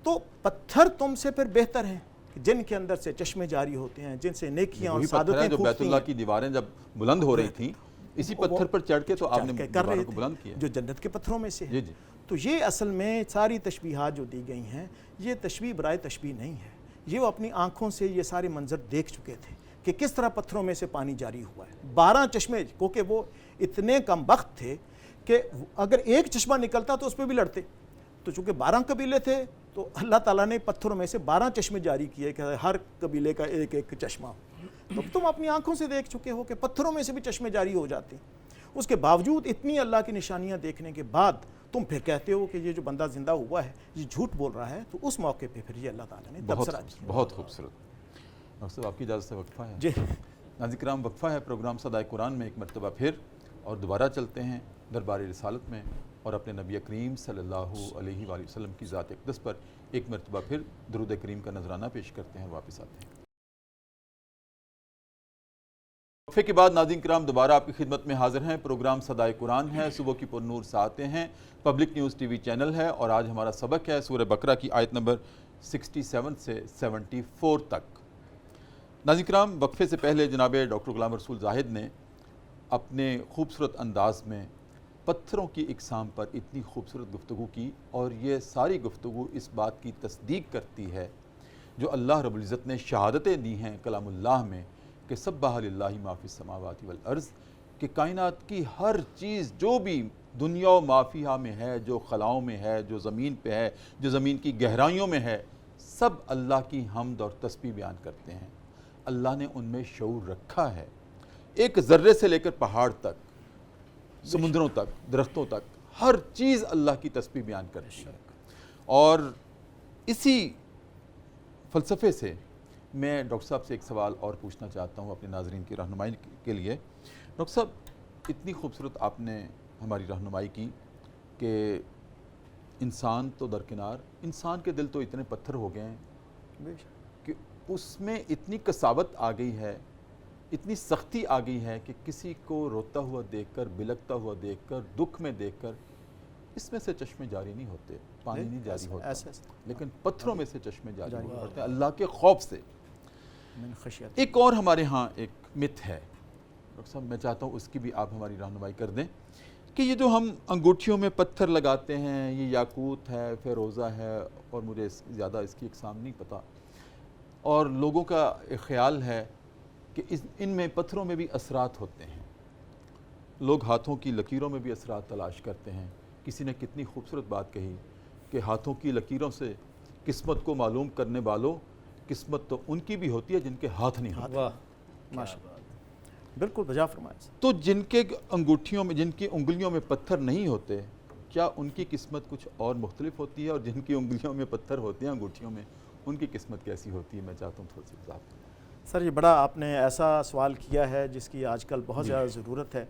تو پتھر تم سے پھر بہتر ہیں، جن کے اندر سے چشمے جاری ہوتے ہیں، جن سے نیکیاں اور سعادتیں جو بیت اللہ کی دیواریں جب بلند ہو رہی تھیں، اسی پتھر پر چڑھ کے تو آپ نے دیواروں کو بلند کیا، جو جنت کے پتھروں میں سے ہے۔ جی جی، تو یہ اصل میں ساری تشبیہات جو دی گئی ہیں، یہ تشبیہ برائے تشبیہ نہیں ہے، یہ وہ اپنی آنکھوں سے یہ سارے منظر دیکھ چکے تھے کہ کس طرح پتھروں میں سے پانی جاری ہوا ہے۔ 12 چشمے، کیونکہ وہ اتنے کم بخت تھے کہ اگر ایک چشمہ نکلتا تو اس پہ بھی لڑتے، تو چونکہ 12 قبیلے تھے تو اللہ تعالیٰ نے پتھروں میں سے 12 چشمے جاری کیے کہ ہر قبیلے کا ایک ایک چشمہ۔ تو تم اپنی آنکھوں سے دیکھ چکے ہو کہ پتھروں میں سے بھی چشمے جاری ہو جاتے ہیں۔ اس کے باوجود اتنی اللہ کی نشانیاں دیکھنے کے بعد تم پھر کہتے ہو کہ یہ جو بندہ زندہ ہوا ہے یہ جھوٹ بول رہا ہے، تو اس موقع پہ پھر یہ اللہ تعالیٰ نے تبصرہ کیا۔ بہت خوبصورت۔ ڈاکٹر صاحب آپ کی اجازت سے وقفہ ہے؟ جی ناظرین کرام، وقفہ ہے پروگرام صدائے قرآن میں، ایک مرتبہ پھر اور دوبارہ چلتے ہیں دربار رسالت میں، اور اپنے نبی کریم صلی اللہ علیہ وآلہ وسلم کی ذات اقدس پر ایک مرتبہ پھر درود کریم کا نذرانہ پیش کرتے ہیں اور واپس آتے ہیں۔ وقفے کے بعد ناظرین کرام دوبارہ آپ کی خدمت میں حاضر ہیں۔ پروگرام صدائے قرآن ہے، صبح کی پر نور ساعتیں ہیں، پبلک نیوز ٹی وی چینل ہے، اور آج ہمارا سبق ہے سورہ بقرہ کی آیت نمبر 67 سے 74 تک۔ ناظرین کرام، وقفے سے پہلے جناب ڈاکٹر غلام رسول زاہد نے اپنے خوبصورت انداز میں پتھروں کی اقسام پر اتنی خوبصورت گفتگو کی، اور یہ ساری گفتگو اس بات کی تصدیق کرتی ہے جو اللہ رب العزت نے شہادتیں دی ہیں کلام اللہ میں کہ سبح للہ ما فی السماوات والارض، کہ کائنات کی ہر چیز جو بھی دنیا و ما فیہا میں ہے، جو خلاؤں میں ہے، جو زمین پہ ہے، جو زمین کی گہرائیوں میں ہے، سب اللہ کی حمد اور تسبیح بیان کرتے ہیں۔ اللہ نے ان میں شعور رکھا ہے، ایک ذرے سے لے کر پہاڑ تک، سمندروں تک، درختوں تک، ہر چیز اللہ کی تسبیح بیان کرتی ہے۔ اور اسی فلسفے سے میں ڈاکٹر صاحب سے ایک سوال اور پوچھنا چاہتا ہوں اپنے ناظرین کی رہنمائی کے لیے۔ ڈاکٹر صاحب، اتنی خوبصورت آپ نے ہماری رہنمائی کی کہ انسان تو درکنار، انسان کے دل تو اتنے پتھر ہو گئے ہیں کہ اس میں اتنی کساوت آ گئی ہے، اتنی سختی آ گئی ہے کہ کسی کو روتا ہوا دیکھ کر، بلکتا ہوا دیکھ کر، دکھ میں دیکھ کر اس میں سے چشمے جاری نہیں ہوتے، پانی نہیں جاری ہوتا، لیکن پتھروں میں سے چشمے جاری ہوتے ہیں اللہ کے خوف سے۔ ایک اور ہمارے ہاں ایک مت ہے ڈاکٹر صاحب، میں چاہتا ہوں اس کی بھی آپ ہماری رہنمائی کر دیں کہ یہ جو ہم انگوٹھیوں میں پتھر لگاتے ہیں، یہ یاقوت ہے، فیروزہ ہے، اور مجھے زیادہ اس کی اقسام نہیں پتہ، اور لوگوں کا ایک خیال ہے کہ ان میں پتھروں میں بھی اثرات ہوتے ہیں، لوگ ہاتھوں کی لکیروں میں بھی اثرات تلاش کرتے ہیں۔ کسی نے کتنی خوبصورت بات کہی کہ ہاتھوں کی لکیروں سے قسمت کو معلوم کرنے والوں، قسمت تو ان کی بھی ہوتی ہے جن کے ہاتھ نہیں ہوتے۔ واہ، ماشاءاللہ، بالکل بجا فرمایا۔ تو جن کے انگوٹھیوں میں، جن کی انگلیوں میں پتھر نہیں ہوتے، کیا ان کی قسمت کچھ اور مختلف ہوتی ہے؟ اور جن کی انگلیوں میں پتھر ہوتے ہیں انگوٹھیوں میں، ان کی قسمت کیسی ہوتی ہے؟ میں چاہتا ہوں تھوڑا سی وضاحت۔ سر، یہ بڑا آپ نے ایسا سوال کیا ہے جس کی آج کل بہت زیادہ ضرورت ہے۔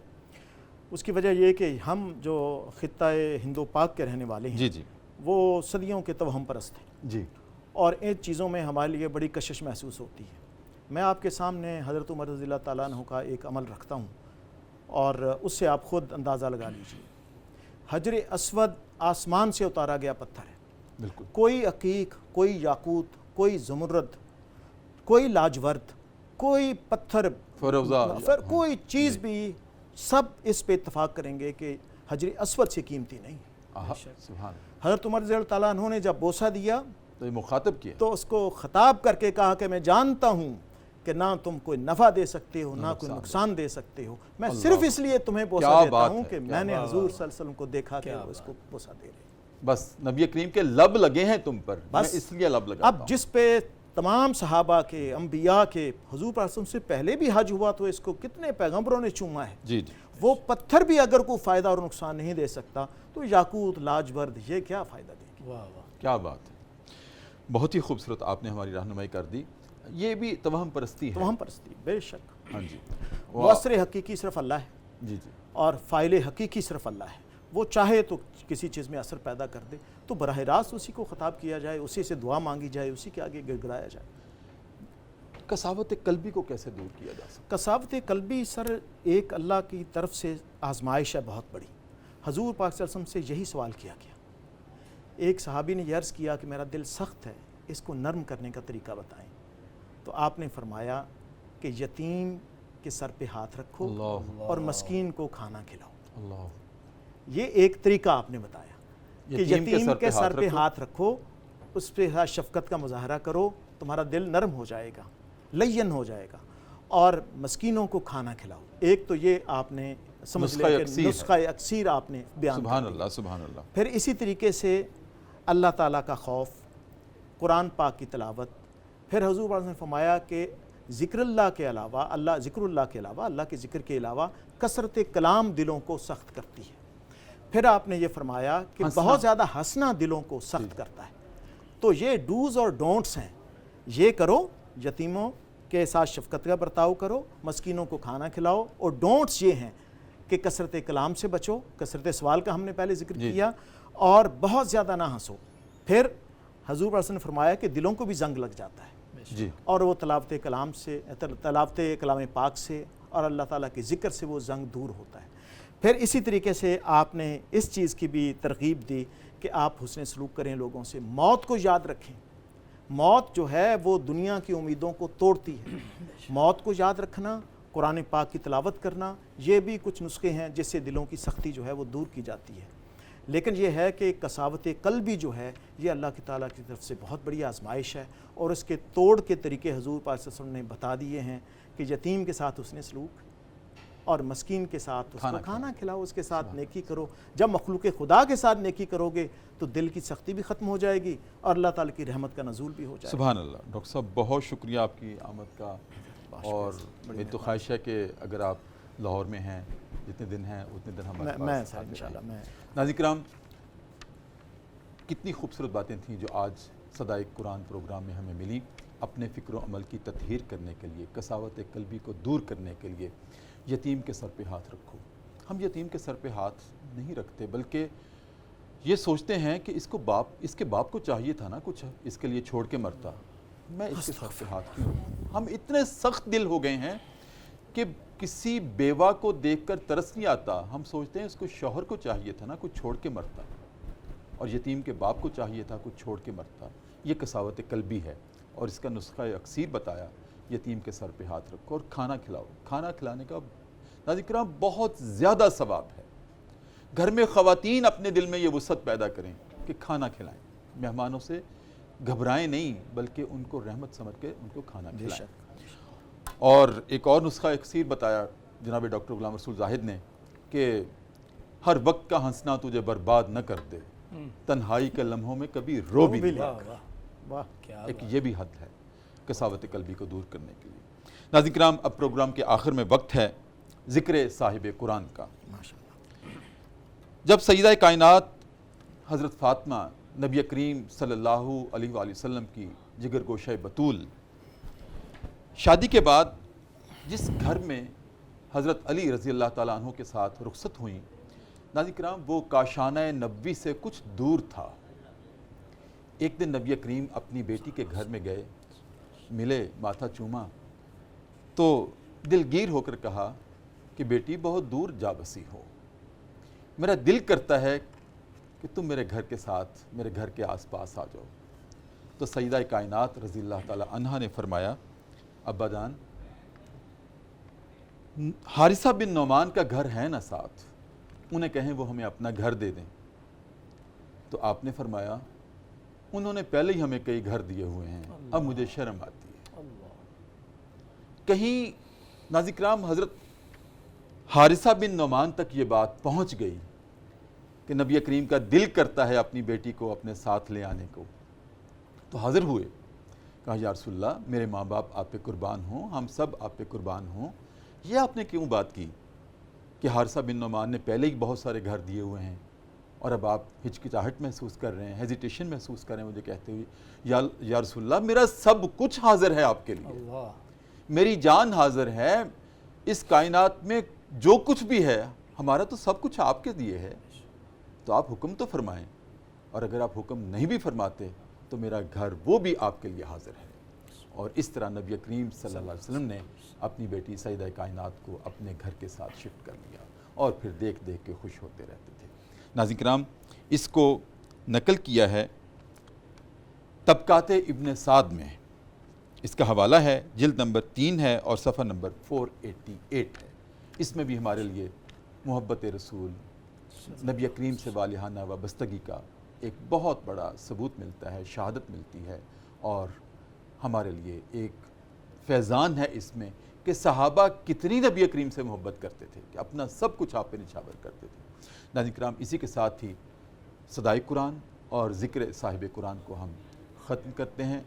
اس کی وجہ یہ کہ ہم جو خطہ ہند و پاک کے رہنے والے ہیں، جی وہ صدیوں کے توہم پرست ہیں جی، اور ان چیزوں میں ہمارے لیے بڑی کشش محسوس ہوتی ہے۔ میں آپ کے سامنے حضرت عمر رضی اللہ تعالیٰ عنہ کا ایک عمل رکھتا ہوں اور اس سے آپ خود اندازہ لگا لیجئے۔ حجر اسود آسمان سے اتارا گیا پتھر ہے، بالکل۔ کوئی عقیق، کوئی یاقوت، کوئی زمرد، کوئی لاجورد، کوئی پتھر، فیروزہ، کوئی چیز بھی، سب اس پہ اتفاق کریں گے کہ حجر اسود سے قیمتی نہیں ہے۔ سبحان۔ حضرت عمر رضی اللہ تعالیٰ عنہ نے جب بوسہ دیا تو یہ مخاطب کیا تو اس کو خطاب کر کے کہا کہ میں جانتا ہوں کہ نہ تم کوئی نفع دے سکتے ہو، نہ کوئی نقصان دے سکتے ہو، میں صرف اس لیے تمہیں بوسہ دیتا ہوں کہ میں نے حضور صلی اللہ علیہ وسلم کو دیکھا کہ وہ اس کو بوسہ دے رہے ہیں۔ بس نبی کریم کے لب لگے ہیں تم پر، میں اس لیے لب لگاتا ہوں۔ اب جس پہ تمام صحابہ کے، انبیاء کے، حضور صلی اللہ علیہ وسلم سے پہلے بھی حج ہوا تو اس کو کتنے پیغمبروں نے چوما ہے۔ جی جی، وہ پتھر بھی اگر کوئی فائدہ اور نقصان نہیں دے سکتا تو یاقوت، لاجورد یہ کیا فائدہ دے گی؟ واہ واہ، کیا بات ہے، بہت ہی خوبصورت آپ نے ہماری رہنمائی کر دی۔ یہ بھی توہم پرستی ہے۔ توہم پرستی، بے شک۔ ہاں جی، مؤثر حقیقی صرف اللہ ہے جی جی، اور فاعل حقیقی صرف اللہ ہے۔ وہ چاہے تو کسی چیز میں اثر پیدا کر دے تو براہ راست اسی کو خطاب کیا جائے، اسی سے دعا مانگی جائے، اسی کے آگے گڑگڑایا جائے۔ کساوت قلبی کو کیسے دور کیا جا سکتا؟ کساوت قلبی سر ایک اللہ کی طرف سے آزمائش ہے بہت بڑی۔ حضور پاک صلی اللہ علیہ وسلم سے یہی سوال کیا گیا۔ ایک صحابی نے یہ عرض کیا کہ میرا دل سخت ہے، اس کو نرم کرنے کا طریقہ بتائیں۔ تو آپ نے فرمایا کہ یتیم کے سر پہ ہاتھ رکھو اور مسکین کو کھانا کھلاؤ۔ اللہ، یہ ایک طریقہ آپ نے بتایا کہ یتیم کے سر پہ ہاتھ رکھو، اس پہ شفقت کا مظاہرہ کرو، تمہارا دل نرم ہو جائے گا، لین ہو جائے گا، اور مسکینوں کو کھانا کھلاؤ۔ ایک تو یہ آپ نے سمجھ لیا کہ نسخہ اکثیر آپ نے بیان سبحان اللہ، سبحان اللہ۔ پھر اسی طریقے سے اللہ تعالیٰ کا خوف، قرآن پاک کی تلاوت، پھر حضور صلی اللہ علیہ وسلم نے فرمایا کہ ذکر اللہ کے علاوہ، ذکر اللہ کے علاوہ، اللہ کے ذکر کے علاوہ کثرت کلام دلوں کو سخت کرتی ہے۔ پھر آپ نے یہ فرمایا کہ بہت زیادہ ہنسنا دلوں کو سخت کرتا ہے۔ تو یہ ڈوز اور ڈونٹس ہیں، یہ کرو، یتیموں کے ساتھ شفقت کا برتاؤ کرو، مسکینوں کو کھانا کھلاؤ، اور ڈونٹس یہ ہیں کہ کثرت کلام سے بچو، کثرت سوال کا ہم نے پہلے ذکر کیا، اور بہت زیادہ نہ ہنسو۔ پھر حضور صلی اللہ علیہ وسلم نے فرمایا کہ دلوں کو بھی زنگ لگ جاتا ہے جی، اور وہ تلاوت کلام سے، تلاوت کلام پاک سے اور اللہ تعالیٰ کے ذکر سے وہ زنگ دور ہوتا ہے۔ پھر اسی طریقے سے آپ نے اس چیز کی بھی ترغیب دی کہ آپ حسن سلوک کریں لوگوں سے، موت کو یاد رکھیں۔ موت جو ہے وہ دنیا کی امیدوں کو توڑتی ہے۔ موت کو یاد رکھنا، قرآن پاک کی تلاوت کرنا، یہ بھی کچھ نسخے ہیں جس سے دلوں کی سختی جو ہے وہ دور کی جاتی ہے۔ لیکن یہ ہے کہ کساوت قلبی جو ہے یہ اللہ کی تعالیٰ کی طرف سے بہت بڑی آزمائش ہے، اور اس کے توڑ کے طریقے حضور پاک صلی اللہ علیہ وسلم نے بتا دیے ہیں کہ یتیم کے ساتھ حسن سلوک، اور مسکین کے ساتھ اس کو کھانا کھلاؤ، اس کے ساتھ نیکی کرو۔ جب مخلوق خدا کے ساتھ نیکی کرو گے تو دل کی سختی بھی ختم ہو جائے گی اور اللہ تعالیٰ کی رحمت کا نزول بھی ہو جائے گا۔ سبحان اللہ۔ ڈاکٹر صاحب بہت شکریہ آپ کی آمد کا، اور میری تو خواہش ہے کہ اگر آپ لاہور میں ہیں، جتنے دن ہیں اتنے دن ہمارے پاس انشاءاللہ میں۔ ناظرین کرام، کتنی خوبصورت باتیں تھیں جو آج صدائے قرآن پروگرام میں ہمیں ملی۔ اپنے فکر و عمل کی تطہیر کرنے کے لیے، قساوت قلبی کو دور کرنے کے لیے یتیم کے سر پہ ہاتھ رکھو۔ ہم یتیم کے سر پہ ہاتھ نہیں رکھتے، بلکہ یہ سوچتے ہیں کہ اس کے باپ کو چاہیے تھا نا کچھ اس کے لیے چھوڑ کے مرتا، میں اس کے سر پہ ہاتھ کیوں رکھوں؟ ہم اتنے سخت دل ہو گئے ہیں کہ کسی بیوہ کو دیکھ کر ترس نہیں آتا، ہم سوچتے ہیں اس کو شوہر کو چاہیے تھا نا کچھ چھوڑ کے مرتا، اور یتیم کے باپ کو چاہیے تھا کچھ چھوڑ کے مرتا۔ یہ قساوت قلبی ہے، اور اس کا نسخہ اکسیر بتایا، یتیم کے سر پہ ہاتھ رکھو اور کھانا کھلاؤ۔ کھانا کھلانے کا ناظرین کرام بہت زیادہ ثواب ہے۔ گھر میں خواتین اپنے دل میں یہ وسعت پیدا کریں کہ کھانا کھلائیں، مہمانوں سے گھبرائیں نہیں بلکہ ان کو رحمت سمجھ کے ان کو کھانا کھلائیں۔ اور ایک اور نسخہ اکسیر بتایا جناب ڈاکٹر غلام رسول زاہد نے کہ ہر وقت کا ہنسنا تجھے برباد نہ کر دے، تنہائی کے لمحوں میں کبھی رو بھی لے۔ واہ، ایک یہ بھی حد ہے قساوت قلبی کو دور کرنے کے لیے۔ ناظرین کرام، اب پروگرام کے آخر میں وقت ہے ذکر صاحب قرآن کا۔ جب سیدہ کائنات حضرت فاطمہ نبی کریم صلی اللہ علیہ وآلہ وسلم کی جگر گوشہ بطول شادی کے بعد جس گھر میں حضرت علی رضی اللہ تعالیٰ عنہ کے ساتھ رخصت ہوئیں، ناظرین کرام وہ کاشانہ نبوی سے کچھ دور تھا۔ ایک دن نبی کریم اپنی بیٹی کے گھر میں گئے، ملے، ماتھا چوما تو دلگیر ہو کر کہا کہ بیٹی بہت دور جا بسی ہو، میرا دل کرتا ہے کہ تم میرے گھر کے ساتھ، میرے گھر کے آس پاس آ جاؤ۔ تو سیدہ کائنات رضی اللہ تعالی عنہا نے فرمایا، ابا جان حارثہ بن نعمان کا گھر ہے نا ساتھ، انہیں کہیں وہ ہمیں اپنا گھر دے دیں۔ تو آپ نے فرمایا انہوں نے پہلے ہی ہمیں کئی گھر دیے ہوئے ہیں، اب مجھے شرم آتی ہے۔ کہیں ناظرین کرام حضرت حارثہ بن نعمان تک یہ بات پہنچ گئی کہ نبی کریم کا دل کرتا ہے اپنی بیٹی کو اپنے ساتھ لے آنے کو، تو حاضر ہوئے، کہا یا رسول اللہ میرے ماں باپ آپ پہ قربان ہوں، ہم سب آپ پہ قربان ہوں، یہ آپ نے کیوں بات کی کہ حارثہ بن نعمان نے پہلے ہی بہت سارے گھر دیے ہوئے ہیں اور اب آپ ہچکچاہٹ محسوس کر رہے ہیں، ہیزیٹیشن محسوس کر رہے ہیں مجھے کہتے ہوئے یا رسول اللہ میرا سب کچھ حاضر ہے آپ کے لیے، میری جان حاضر ہے، اس کائنات میں جو کچھ بھی ہے ہمارا تو سب کچھ آپ کے لیے ہے، تو آپ حکم تو فرمائیں، اور اگر آپ حکم نہیں بھی فرماتے تو میرا گھر وہ بھی آپ کے لیے حاضر ہے۔ اور اس طرح نبی کریم صلی اللہ علیہ وسلم نے اپنی بیٹی سیدہ کائنات کو اپنے گھر کے ساتھ شفٹ کر لیا اور پھر دیکھ دیکھ کے خوش ہوتے رہتے تھے۔ ناظرین کرام، اس کو نقل کیا ہے طبقات ابن سعد میں، اس کا حوالہ ہے جلد نمبر 3 ہے اور صفحہ نمبر 488 ہے۔ اس میں بھی ہمارے لیے محبت رسول، نبی کریم سے والہانہ وابستگی کا ایک بہت بڑا ثبوت ملتا ہے، شہادت ملتی ہے، اور ہمارے لیے ایک فیضان ہے اس میں کہ صحابہ کتنی نبی کریم سے محبت کرتے تھے کہ اپنا سب کچھ آپ پہ نچھاور کرتے تھے۔ ناظرین کرام، اسی کے ساتھ ہی صدائے قرآن اور ذکر صاحب قرآن کو ہم ختم کرتے ہیں۔